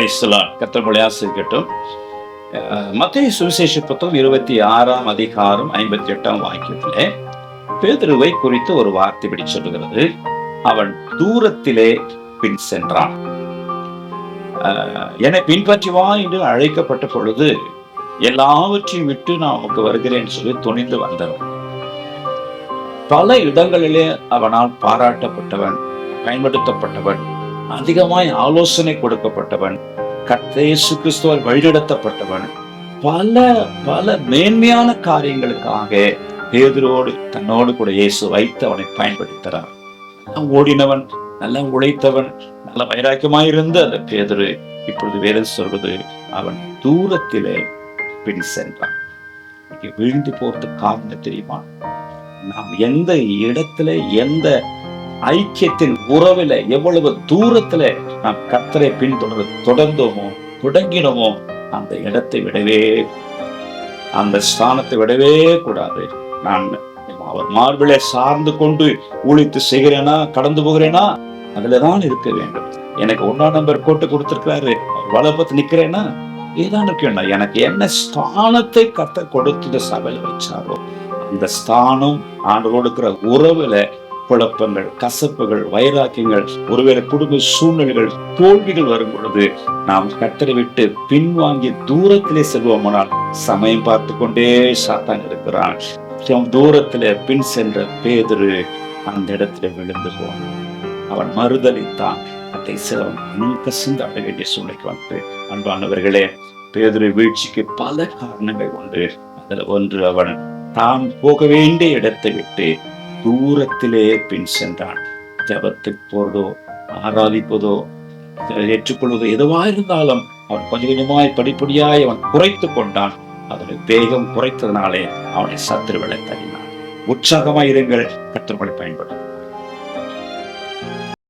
Praise the Lord. கர்த்தர் உங்களை ஆசீர்வதிக்கட்டும். மத்தேயு சுவிசேஷ புத்தகம் 26ஆம் அதிகாரம் 58ஆம் வாக்கியத்திலே பேதுருவை குறித்து ஒரு வார்த்தை இப்படி சொல்லுகிறது. அவன் தூரத்திலே பின் சென்றான். என்னை பின்பற்றி வா என்று அழைக்கப்பட்ட பொழுது எல்லாவற்றையும் விட்டு நான் உனக்கு வருகிறேன் சொல்லி துணிந்து வந்தவன். பல இடங்களிலே அவனால் பாராட்டப்பட்டவன், பயன்படுத்தப்பட்டவன், அதிகமாய் ஆலோசனை கொடுக்கப்பட்டவன், இயேசு கிறிஸ்துவால் வழிநடத்தப்பட்டவன். பல பல மேன்மையான காரியங்களுக்காக பேதுருவோடு தன்னோடு கூட இயேசு வைத்து அவனை பயன்படுத்தினார். ஓடினவன், நல்லா உழைத்தவன், நல்ல வைராக்கியமாயிருந்த அந்த பேதுரு இப்பொழுது வேதம் சொல்வது அவன் தூரத்திலே பின் சென்றான். விழுந்து போறதுக்கு காரணம் தெரியுமா? நாம் எந்த இடத்துல, எந்த ஐக்கியத்தின் உறவில, எவ்வளவு தூரத்துல நாம் கர்த்தரை தொடர்ந்தோமோ, தொடங்கினோமோ, அந்த இடத்தை விடவே, அந்த ஸ்தானத்தை விடவே கூடாது. நான் அவர் மார்பிலை சார்ந்து கொண்டு ஊழித்து செய்கிறேனா, கடந்து போகிறேனா, அதுலதான் இருக்க வேண்டும். எனக்கு 1ஆம் நம்பர் கோட்டை கொடுத்திருக்கிறாரு, வளப்பத்து நிக்கிறேன்னா இதுதான் இருக்கேன். எனக்கு என்ன ஸ்தானத்தை கர்த்தர் கொடுத்து சபையில வச்சாரோ அந்த ஸ்தானம், ஆண்டோடு இருக்கிற உறவுல குழப்பங்கள், கசப்புகள், வைராக்கியங்கள், ஒருவேளை குடும்ப சூழ்நிலைகள், தோல்விகள் வரும் பொழுது நாம் கர்த்தரை விட்டு பின்வாங்கி தூரத்திலே செல்வோமானால் சமயம் பார்த்து கொண்டே சாத்தான் இருக்கிறான். தூரத்திலே பின் சென்ற பேதுரு அந்த இடத்துல விழுந்து போனான். அவன் மறுதலித்தான். அதை சிலவன் கசிந்து அடைய வேண்டிய சூழ்நிலைக்கு வந்து, அன்பானவர்களே, பேதுரு வீழ்ச்சிக்கு பல காரணங்கள் உண்டு. அதுல ஒன்று, அவன் தான் போக வேண்டிய இடத்தை விட்டு தூரத்திலே பின் சென்றான். ஜபத்துக்கு போறதோ, ஆராதிப்பதோ, ஏற்றுக்கொள்வதோ எதுவா இருந்தாலும் அவன் கொஞ்சம் கொஞ்சமாய் படிப்படியாய் அவன் குறைத்து கொண்டான். அதனை வேகம் குறைத்ததுனாலே அவனை சத்துருவிலை தள்ளினான். உற்சாகமாய் இருங்கள். கர்த்தர் உங்களை பயன்படும்.